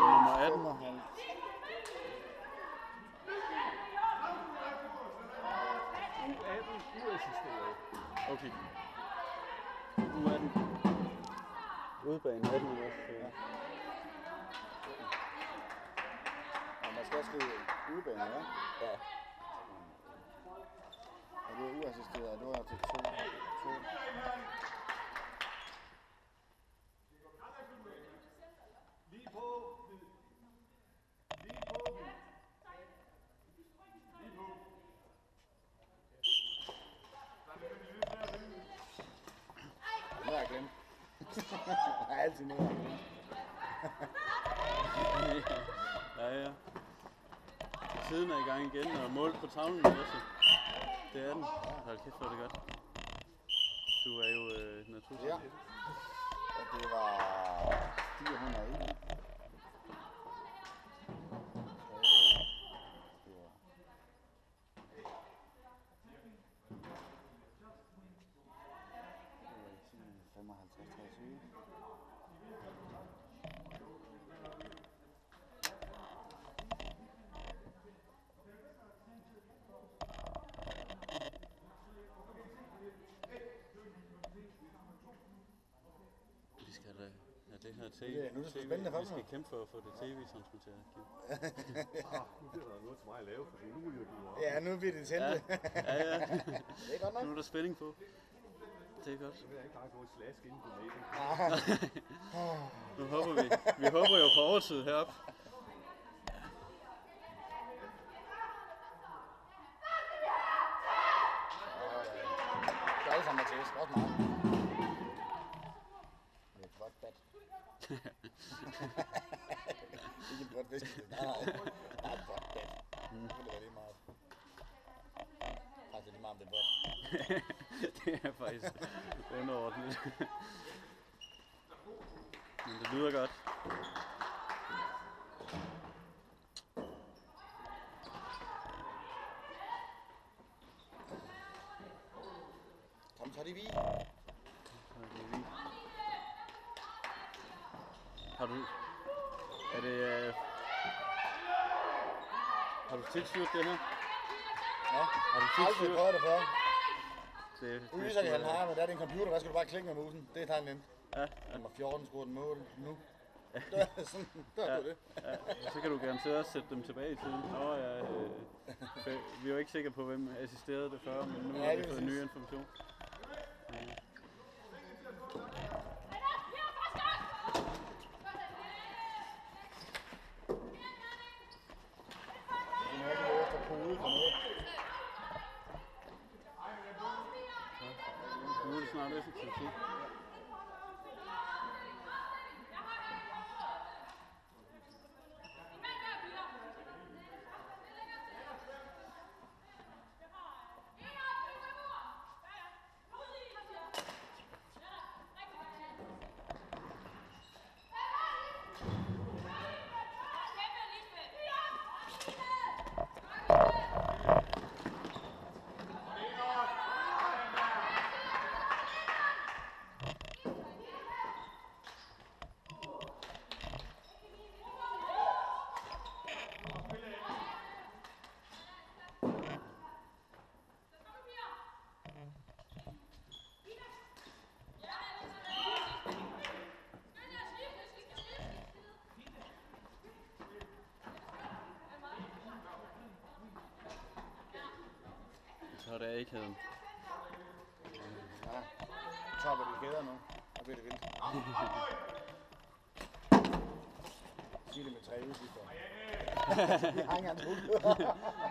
Nummer 18. U18 uassisteret. Okay. U18. Udebane 18 også. Ja. skal skrive udebane, ja? Ja. Og det er uassisteret, og det var til 2. Lige på. Lige på. Lige på. Det har jeg glemt. Jeg har altid noget, jeg har glemt. Ja. Siden er i gang igen, og mål på tavlen også. Det er den. Hold kæft, hvor er det godt. Du er jo naturligvis. Ja. Og det var 401. Vi skal da have det her til. Nu er det sgu spændende for Vi skal mig. kæmpe for at få det tv-transmitteret. Nu bliver der noget til mig at lave, fordi nu ryger du op. Ja, nu bliver det tændt. Ja. Det er godt nok. Nu er der spænding på. Det er godt. Så vil jeg ikke have gået slask inde på nettet. Nu håber vi. Vi håber jo på overtid heroppe. Det er alle sammen Mathias, også mig. Det er et godt bat. Ikke et godt fisk. Nej. Det er et godt bat. Det er lige meget. Faktisk lige meget om det er godt. Det er faktisk underordnet. Men det lyder godt. Kom, så er det vi. Har du... Er det... Har du tilsyret det her? Ja, Har du jeg har aldrig tilsyret? prøvet det før. Det Nu viser de, at han har, men der er det en computer, der skal du bare klikke med musen. Det er tegnet nemt. Ja, Nummer 14 scorer den mål nu. Der er sådan, der er det. ja. Så kan du garanteret også sætte dem tilbage i tiden. Vi er jo ikke sikre på, hvem assisterede det før, men nu Ja, har det vi er fået præcis. ny information. Det er ikke noget efter kode for noget. Nu er det snart effektivt. Ikke? Så er det A-kæden. Ja, så er det kæder nu. Nu bliver det vildt. Sig det med 3 udgifter. Jeg har ikke engang trukket.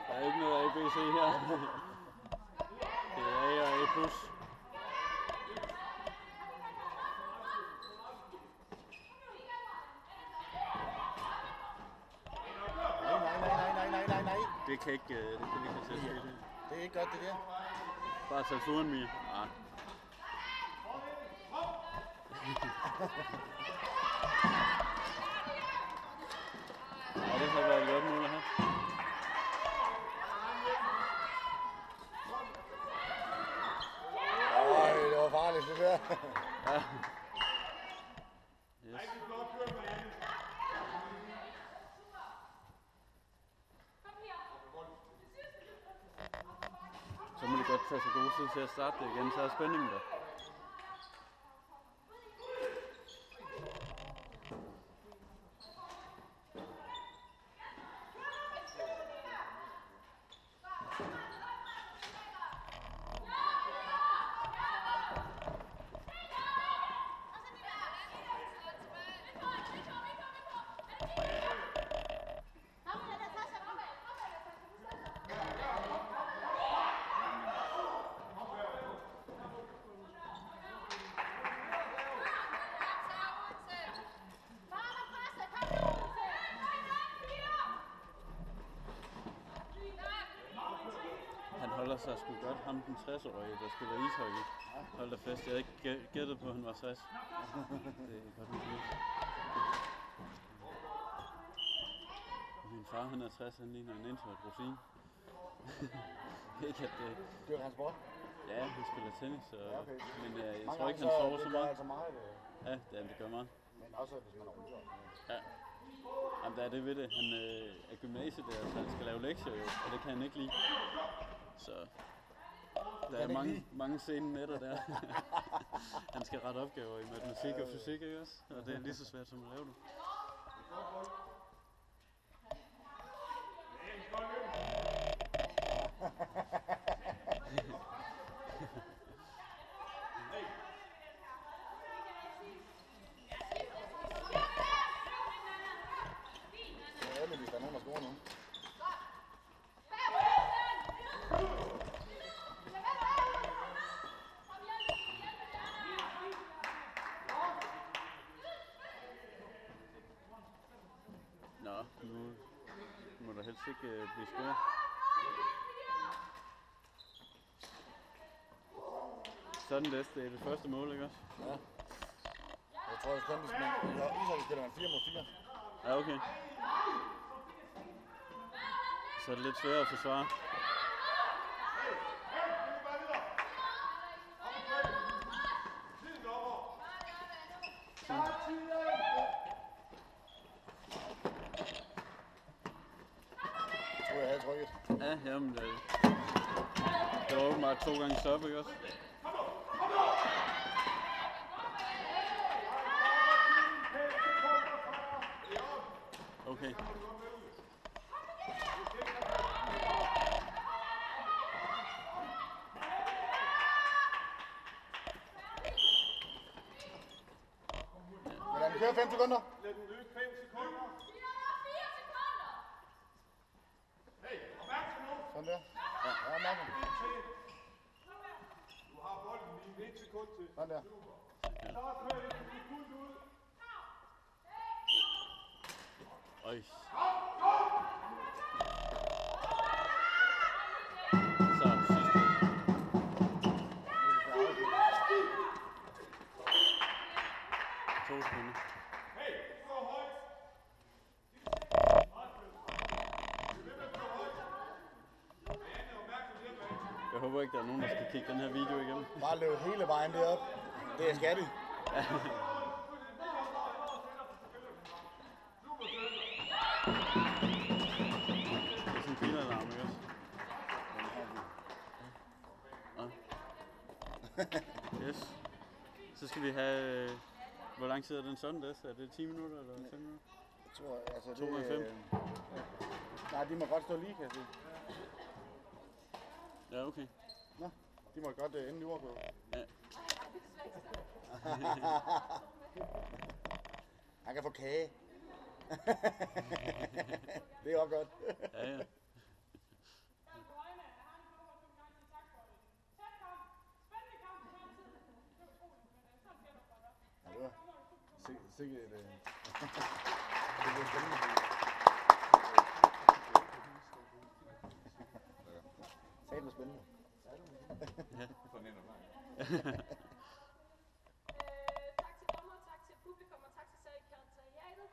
Der er ikke noget ABC her. Det er A og A+. Nej. Det kan ikke have til at ske det. Det er ikke godt, det der. Bare tage turen, Mia. Ah. Ja, det har været et godt mål at have. Øj, det var farligt, det der. Ja. Yes. Så må de godt tage sig god tid til at starte det igen, så er spændingen der. så sgu godt ham den 60-årige, der spiller ishockey. Hold da fast, jeg havde ikke gættet på, at han var 60. Det er godt nok vildt. Min far, han er 60, han ligner en indtørt rosin. Ikke at det... Dyrker han sport? Ja, han spiller tennis, og... Ja, okay. Men jeg Mange tror ikke, gange han sover så det gør meget. altså meget. Ja, det gør meget. Men også hvis man er ryger. Ja. Jamen, der er det ved det. Han er gymnasiet der, så han skal lave lektier jo, og det kan han ikke lide. Så der er mange sene nætter der. Han skal rette opgaver i matematik og fysik, ikke også? Og det er lige så svært som at lave det. Hvis der er nogen, der scorer nu. Nå, nu må der helst ikke blive scoret. Sådan det er det første mål, ikke også? Ja. Jeg tror, at kun hvis man i ishockey spiller man 4 mod 4. Ja, okay. Så er det lidt sværere at forsvare. Jeg tror, jeg havde trykket. Ja, jamen det var åbenbart 2 gange stop, ikke også? Okay. Lad den køre 5 sekunder. Lad den løbe 5 sekunder. Hey, opmærksom nu. Sådan der. Ja, opmærksom. Du har bolden lige 1 sekund til. Sådan der. Så kører det fuldt ud. Øj. Så, sidste. 2 sekunder. Hey, gå højt. Jeg håber ikke, der er nogen, der skal kigge den her video igennem. Bare løb hele vejen derop. Det skal de. Det er sådan en bilalarm, ikke også? Yes. Så skal vi have... Hvor lang tid er den sådan der? Er det 10 minutter eller 5 minutter? Jeg tror, altså det... 2 gange 5? Nej, de må godt stå lige, kan jeg sige. Ja, okay. Nå, de må godt ende i uafgjort. Ja. Han kan få kage. Det er også godt. Ja, ja. Ja, det var sikkert det er spændende. Sagde det var spændende. Ja. Tak til dommer, tak til publikum og tak til sekretariatet.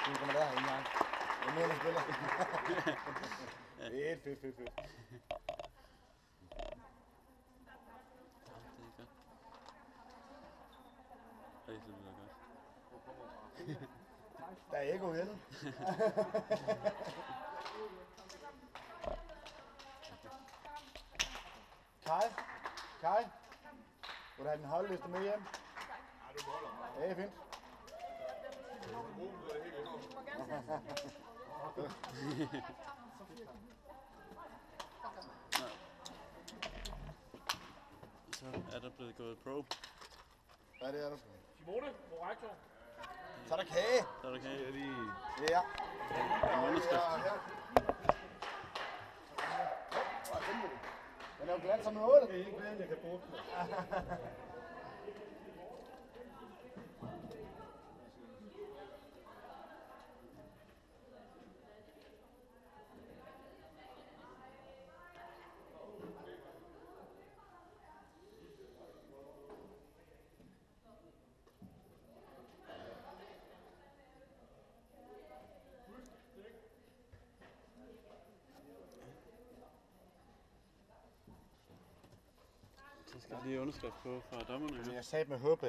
Du kommer der en gang. Jeg må der spiller. Fedt. Det er godt. Ej, det lyder godt. Der er ekko i den. Kai, vil du have den holdliste med hjem? Ja, det er fint. Så er der blevet gået pro. Ja, det er der sgu. Simone, korrektor. Så er der kage. Så er der kage. Ja. En underskrift. Den Han er jo glat som en ål. Det er ikke hvad, jeg kan bruge den. Så skal jeg lige underskrift på fra dommerne her. Jeg sagde med håb,